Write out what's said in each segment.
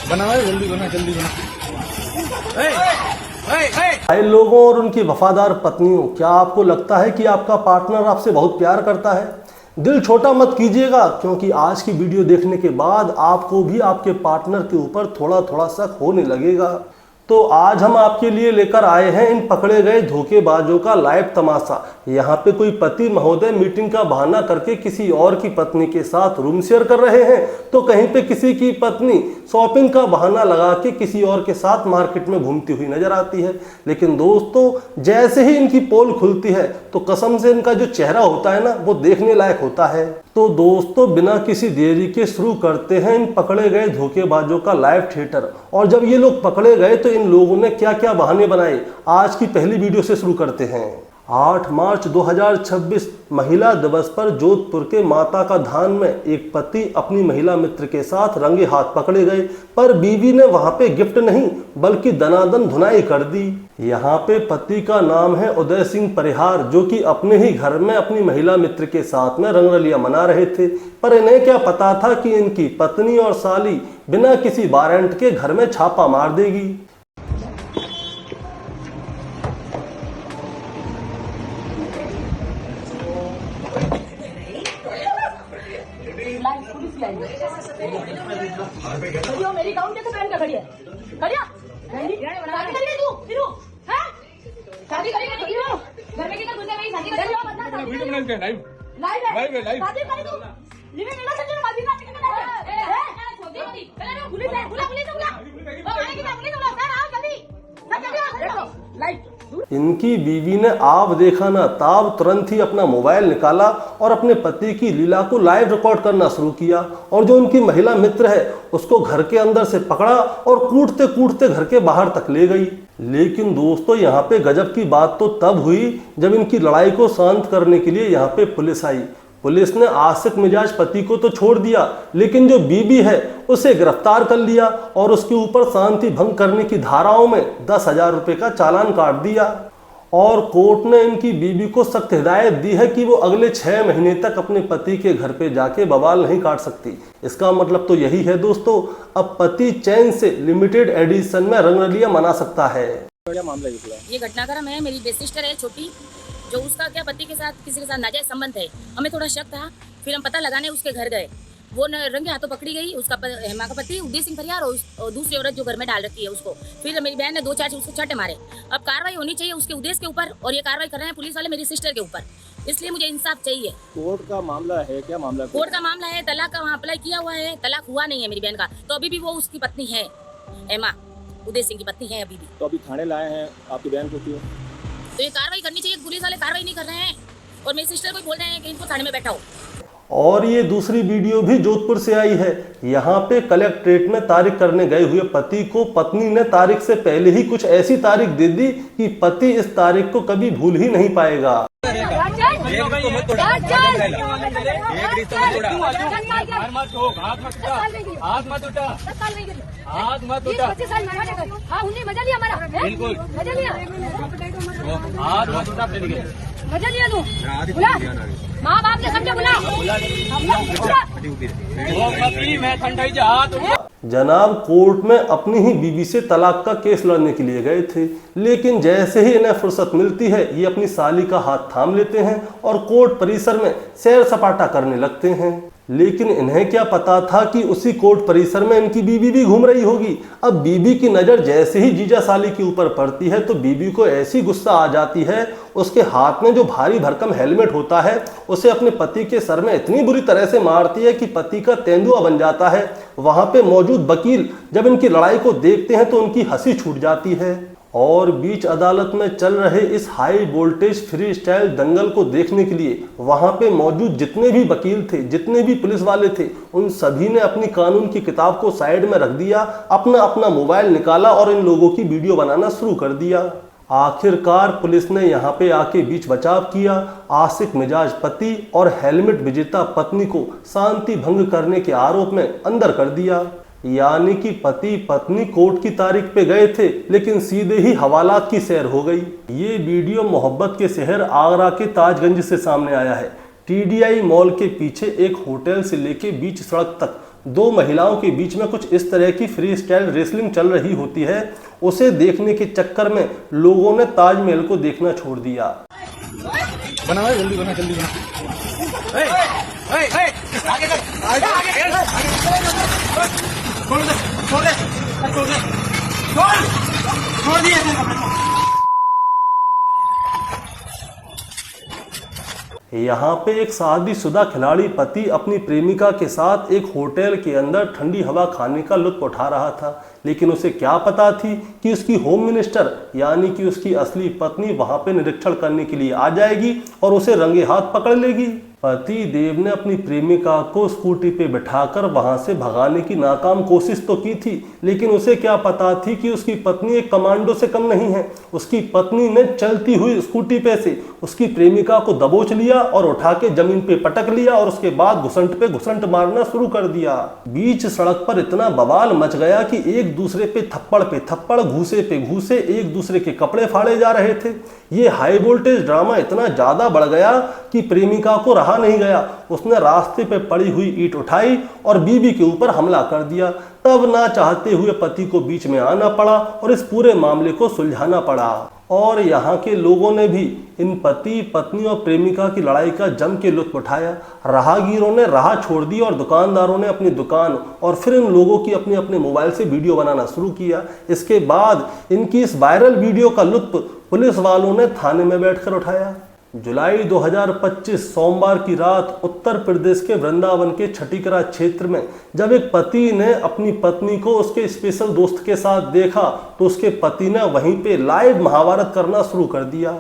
बना भाई, जल्दी बना, जल्दी बना। भाई लोगों और उनकी वफादार पत्नियों, क्या आपको लगता है कि आपका पार्टनर आपसे बहुत प्यार करता है? दिल छोटा मत कीजिएगा, क्योंकि आज की वीडियो देखने के बाद आपको भी आपके पार्टनर के ऊपर थोड़ा थोड़ा शक होने लगेगा। तो आज हम आपके लिए लेकर आए हैं इन पकड़े गए धोखेबाजों का लाइव तमाशा। यहाँ पे कोई पति महोदय मीटिंग का बहाना करके किसी और की पत्नी के साथ रूम शेयर कर रहे हैं, तो कहीं पे किसी की पत्नी शॉपिंग का बहाना लगा के किसी और के साथ मार्केट में घूमती हुई नजर आती है। लेकिन दोस्तों, जैसे ही इनकी पोल खुलती है तो कसम से इनका जो चेहरा होता है ना, वो देखने लायक होता है। तो दोस्तों, बिना किसी देरी के शुरू करते हैं इन पकड़े गए धोखेबाजों का लाइव थिएटर। और जब ये लोग पकड़े गए तो इन लोगों ने क्या क्या बहाने बनाए, आज की पहली वीडियो से शुरू करते हैं। 8 मार्च 2026 महिला दिवस पर जोधपुर के माता का धाम में एक पति अपनी महिला मित्र के साथ रंगे हाथ पकड़े गए, पर बीवी ने वहां पे गिफ्ट नहीं बल्कि दनादन धुनाई कर दी। यहाँ पे पति का नाम है उदय सिंह परिहार, जो कि अपने ही घर में अपनी महिला मित्र के साथ में रंगरलिया मना रहे थे। पर इन्हें क्या पता था कि इनकी पत्नी और साली बिना किसी वारंट के घर में छापा मार देगी। मेरी गाउन कैसे पहन के खड़ी है? खड़िया शादी करेगी तू? फिर हैं? शादी करेगी तो क्यों? घर में किधर घुसे भाई? शादी करेगी तो बता। वीडियो बना के लाइव लाइव शादी करेगी तू? लिविंग इन सच्ची माजी ना टिकट है छोटी होती पहले पुलिस है, बुला आएगी ना, पुलिस बुला सर आओ जल्दी, सब जल्दी आओ देखो लाइव। इनकी बीवी ने आप देखा ना ताब तुरंत ही अपना मोबाइल निकाला और अपने पति की लीला को लाइव रिकॉर्ड करना शुरू किया। और जो उनकी महिला मित्र है उसको घर के अंदर से पकड़ा और कूटते कूटते घर के बाहर तक ले गई। लेकिन दोस्तों, यहाँ पे गजब की बात तो तब हुई जब इनकी लड़ाई को शांत करने के लिए यहाँ पे पुलिस आई। पुलिस ने आशिक मिजाज पति को तो छोड़ दिया, लेकिन जो बीबी है उसे गिरफ्तार कर लिया और उसके ऊपर शांति भंग करने की धाराओं में 10,000 रुपए का चालान काट दिया। और कोर्ट ने इनकी बीबी को सख्त हिदायत दी है कि वो अगले 6 महीने तक अपने पति के घर पे जाके बवाल नहीं काट सकती। इसका मतलब तो यही है दोस्तों, अब पति चैन से लिमिटेड एडिशन में रंगरलिया मना सकता है। ये घटनाक्रम है, मेरी सिस्टर है छोटी, जो उसका क्या पति के साथ किसी के साथ नाजायज संबंध है। हमें थोड़ा शक था, फिर हम पता लगाने उसके घर गए। वो रंगे हाथों पकड़ी गई, उसका हेमा का पति उदय सिंह परिहार और दूसरी औरत जो घर में डाल रखी है उसको। फिर मेरी बहन ने 2-4 उसको छट्टे मारे। अब कार्रवाई होनी चाहिए उसके उद्देश्य के ऊपर, और ये कार्रवाई कर रहे हैं पुलिस वाले मेरी सिस्टर के ऊपर, इसलिए मुझे इंसाफ चाहिए। कोर्ट का मामला है? क्या मामला? कोर्ट का मामला है, तलाक का वहाँ अप्लाई किया हुआ है, तलाक हुआ नहीं है मेरी बहन का, तो अभी भी वो उसकी पत्नी है, हेमा उदय सिंह की पत्नी है अभी भी। तो अभी थाने लाए हैं आपकी बहन को क्यों? तो ये कार्रवाई करनी चाहिए, पुलिस वाले कार्रवाई नहीं कर रहे हैं और मेरी सिस्टर को बोल रहे हैं कि इनको थाने में बैठाओ। और ये दूसरी वीडियो भी जोधपुर से आई है। यहाँ पे कलेक्ट्रेट में तारीख करने गए हुए पति को पत्नी ने तारीख से पहले ही कुछ ऐसी तारीख दे दी कि पति इस तारीख को कभी भूल ही नहीं पाएगा। मजा लिया तू, बुला माँ बाप ने समझा, बुला जनाब कोर्ट में अपनी ही बीवी से तलाक का केस लड़ने के लिए गए थे, लेकिन जैसे ही इन्हें फुर्सत मिलती है ये अपनी साली का हाथ थाम लेते हैं और कोर्ट परिसर में सैर सपाटा करने लगते हैं। लेकिन इन्हें क्या पता था कि उसी कोर्ट परिसर में इनकी बीवी भी घूम रही होगी। अब बीवी की नज़र जैसे ही जीजा साली के ऊपर पड़ती है तो बीवी को ऐसी गुस्सा आ जाती है, उसके हाथ में जो भारी भरकम हेलमेट होता है उसे अपने पति के सर में इतनी बुरी तरह से मारती है कि पति का तेंदुआ बन जाता है। वहाँ पे मौजूद वकील जब इनकी लड़ाई को देखते हैं तो उनकी हंसी छूट जाती है। और बीच अदालत में चल रहे इस हाई वोल्टेज फ्री स्टाइल दंगल को देखने के लिए वहां पे मौजूद जितने भी वकील थे, जितने भी पुलिस वाले थे, उन सभी ने अपनी कानून की किताब को साइड में रख दिया, अपना अपना मोबाइल निकाला और इन लोगों की वीडियो बनाना शुरू कर दिया। आखिरकार पुलिस ने यहाँ पे आके बीच बचाव किया। आशिक मिजाज पति और हेलमेट विजेता पत्नी को शांति भंग करने के आरोप में अंदर कर दिया। यानी कि पति पत्नी कोर्ट की तारीख पे गए थे, लेकिन सीधे ही हवालात की सैर हो गई। ये वीडियो मोहब्बत के शहर आगरा के ताजगंज से सामने आया है। TDI मॉल के पीछे एक होटल से लेके बीच सड़क तक दो महिलाओं के बीच में कुछ इस तरह की फ्री स्टाइल रेसलिंग चल रही होती है। उसे देखने के चक्कर में लोगों ने ताजमहल को देखना छोड़ दिया। बना भाई, जल्दी बना, जल्दी बना। यहाँ पे एक शादीशुदा खिलाड़ी पति अपनी प्रेमिका के साथ एक होटल के अंदर ठंडी हवा खाने का लुत्फ उठा रहा था, लेकिन उसे क्या पता थी कि उसकी होम मिनिस्टर यानी कि उसकी असली पत्नी वहां पे निरीक्षण करने के लिए आ जाएगी और उसे रंगे हाथ पकड़ लेगी। पति देव ने अपनी प्रेमिका को स्कूटी पे बिठाकर वहां से भगाने की नाकाम कोशिश तो की थी, लेकिन उसे क्या पता थी कि उसकी पत्नी एक कमांडो से कम नहीं है। उसकी पत्नी ने चलती हुई स्कूटी पे से उसकी प्रेमिका को दबोच लिया और उठा के जमीन पे पटक लिया और उसके बाद घुसंट पे घुसंट मारना शुरू कर दिया। बीच सड़क पर इतना बवाल मच गया कि एक दूसरे पे थप्पड़, घूसे पे घूसे एक दूसरे के कपड़े फाड़े जा रहे थे। ये हाई वोल्टेज ड्रामा इतना ज्यादा बढ़ गया कि प्रेमिका को रहा नहीं गया। उसने रास्ते पे पड़ी हुई ईंट उठाई और बीवी के ऊपर हमला कर दिया। तब ना चाहते हुए पति को बीच में आना पड़ा और इस पूरे मामले को सुलझाना पड़ा। और यहाँ के लोगों ने भी इन पति पत्नी और प्रेमिका की लड़ाई का जम के लुत्फ उठाया। राहगीरों ने राह छोड़ दी और दुकानदारों ने अपनी दुकान और फिर इन लोगों की अपने अपने मोबाइल से वीडियो बनाना शुरू किया। इसके बाद इनकी इस वायरल वीडियो का लुत्फ पुलिस वालों ने थाने में बैठकर उठाया। जुलाई 2025 सोमवार की रात उत्तर प्रदेश के वृंदावन के छठीकरा क्षेत्र में जब एक पति ने अपनी पत्नी को उसके स्पेशल दोस्त के साथ देखा तो उसके पति ने वहीं पे लाइव महाभारत करना शुरू कर दिया।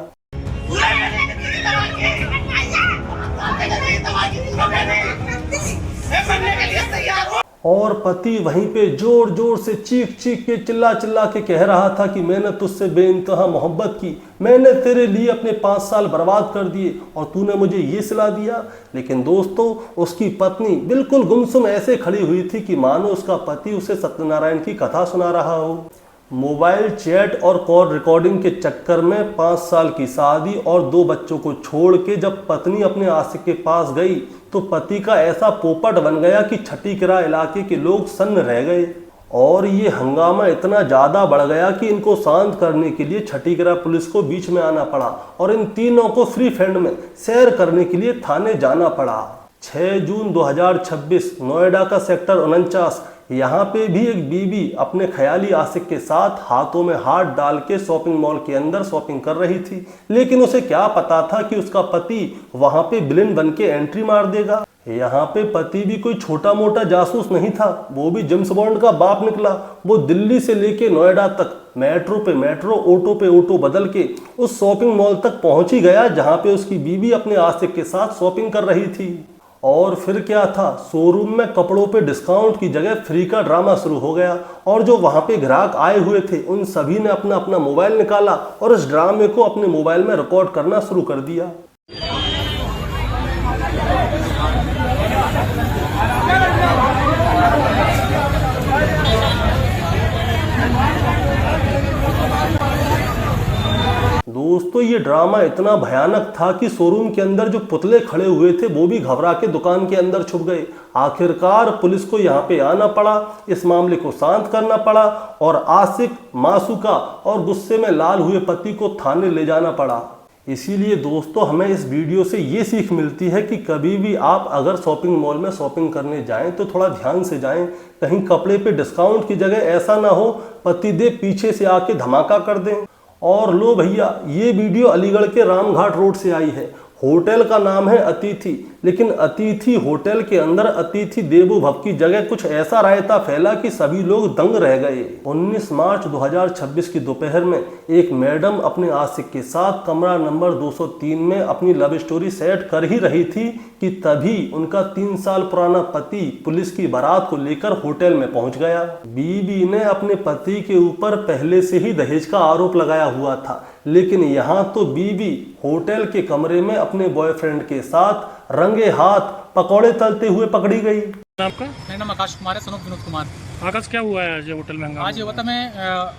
और पति वहीं पे जोर जोर से चीख के चिल्ला के कह रहा था कि मैंने तुझसे बेइंतहा मोहब्बत की, मैंने तेरे लिए अपने 5 साल बर्बाद कर दिए और तूने मुझे ये सिला दिया। लेकिन दोस्तों उसकी पत्नी बिल्कुल गुमसुम ऐसे खड़ी हुई थी कि मानो उसका पति उसे सत्यनारायण की कथा सुना रहा हो। मोबाइल चैट और कॉल रिकॉर्डिंग के चक्कर में 5 साल की शादी और 2 बच्चों को छोड़ के जब पत्नी अपने आशिक के पास गई तो पति का ऐसा पोपट बन गया कि छठीकरा इलाके के लोग सन्न रह गए। और ये हंगामा इतना ज़्यादा बढ़ गया कि इनको शांत करने के लिए छठीकरा पुलिस को बीच में आना पड़ा और इन तीनों को फ्री फंड में सैर करने के लिए थाने जाना पड़ा। 6 जून 2026 नोएडा का सेक्टर 49 यहाँ पे भी एक बीवी अपने ख्याली आशिक के साथ हाथों में हाथ डाल के शॉपिंग मॉल के अंदर शॉपिंग कर रही थी, लेकिन उसे क्या पता था कि उसका पति वहां पे विलेन बन के एंट्री मार देगा। यहाँ पे पति भी कोई छोटा मोटा जासूस नहीं था, वो भी जेम्स बॉन्ड का बाप निकला। वो दिल्ली से लेके नोएडा तक मेट्रो पे मेट्रो, ऑटो पे ऑटो बदल के उस शॉपिंग मॉल तक पहुंच ही गया जहाँ पे उसकी बीवी अपने आशिक के साथ शॉपिंग कर रही थी। और फिर क्या था, शोरूम में कपड़ों पे डिस्काउंट की जगह फ्री का ड्रामा शुरू हो गया और जो वहां पे ग्राहक आए हुए थे उन सभी ने अपना अपना मोबाइल निकाला और इस ड्रामे को अपने मोबाइल में रिकॉर्ड करना शुरू कर दिया। दोस्तों ये ड्रामा इतना भयानक था कि शोरूम के अंदर जो पुतले खड़े हुए थे वो भी घबरा के दुकान के अंदर छुप गए। आखिरकार पुलिस को यहाँ पे आना पड़ा, इस मामले को शांत करना पड़ा और आशिक, मासूका और गुस्से में लाल हुए पति को थाने ले जाना पड़ा। इसीलिए दोस्तों हमें इस वीडियो से ये सीख मिलती है कि कभी भी आप अगर शॉपिंग मॉल में शॉपिंग करने जाएं तो थोड़ा ध्यान से जाएं। कहीं कपड़े पे डिस्काउंट की जगह ऐसा ना हो पतिदेव पीछे से आके धमाका कर दें। और लो भैया, ये वीडियो अलीगढ़ के रामघाट रोड से आई है। होटल का नाम है अतिथि, लेकिन अतिथि होटल के अंदर अतिथि देवो भव की जगह कुछ ऐसा रायता फैला कि सभी लोग दंग रह गए। 19 मार्च 2026 की दोपहर में एक मैडम अपने आशिक के साथ कमरा नंबर 203 में अपनी लव स्टोरी सेट कर ही रही थी कि तभी उनका 3 साल पुराना पति पुलिस की बारात को लेकर होटल में पहुंच गया। बीवी ने अपने पति के ऊपर पहले से ही दहेज का आरोप लगाया हुआ था, लेकिन यहाँ तो बीवी होटल के कमरे में अपने बॉयफ्रेंड के साथ रंगे हाथ पकौड़े तलते हुए पकड़ी गई। आपका? मेरा नाम आकाश कुमार है, सनोफ विनोद कुमार। आकाश, क्या हुआ है आज होटल में? आज ये हुआ था, मैं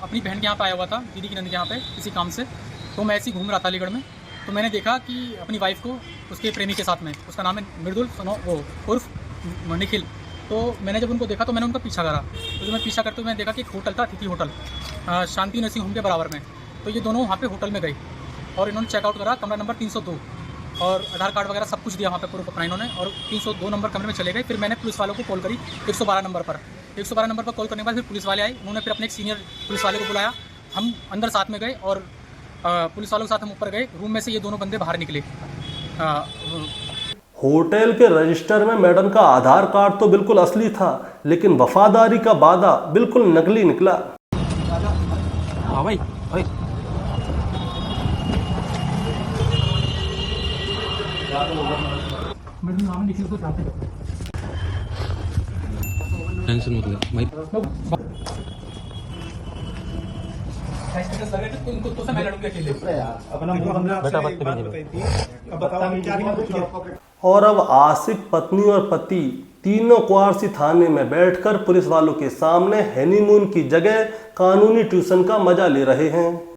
अपनी बहन के यहाँ पे आया हुआ था, दीदी की नंद के यहाँ पे किसी काम से। तो मैं ऐसे ही घूम रहा था अलीगढ़ में, तो मैंने देखा कि अपनी वाइफ को उसके प्रेमी के साथ में, उसका नाम है मृदुल उर्फ निखिल, तो मैंने जब उनको देखा तो मैंने उनका पीछा करा। तो जब मैं पीछा करते हुए मैंने देखा कि एक होटल था, अतिथि होटल, शांति नर्सिंग होम के बराबर में। तो ये दोनों वहाँ पे होटल में गए और इन्होंने चेकआउट करा कमरा नंबर 302 और आधार कार्ड वगैरह सब कुछ दिया वहाँ पे प्रूफ अपना इन्होंने, और 302 नंबर कमरे में चले गए। फिर मैंने पुलिस वालों को कॉल करी 112 नंबर पर। 112 नंबर पर कॉल करने के बाद फिर पुलिस वाले आए। उन्होंने फिर अपने एक सीनियर पुलिस वाले को बुलाया। हम अंदर साथ में गए और पुलिस वालों के साथ हम ऊपर गए। रूम में से ये दोनों बंदे बाहर निकले। होटल के रजिस्टर में मैडम का आधार कार्ड तो बिल्कुल असली था, लेकिन वफादारी का वादा बिल्कुल नकली निकला। हाँ भाई, टेंशन मत ले भाई। और अब आशिक पत्नी और पति तीनों क्वारसी थाने में बैठकर पुलिस वालों के सामने हनीमून की जगह कानूनी ट्यूशन का मजा ले रहे हैं।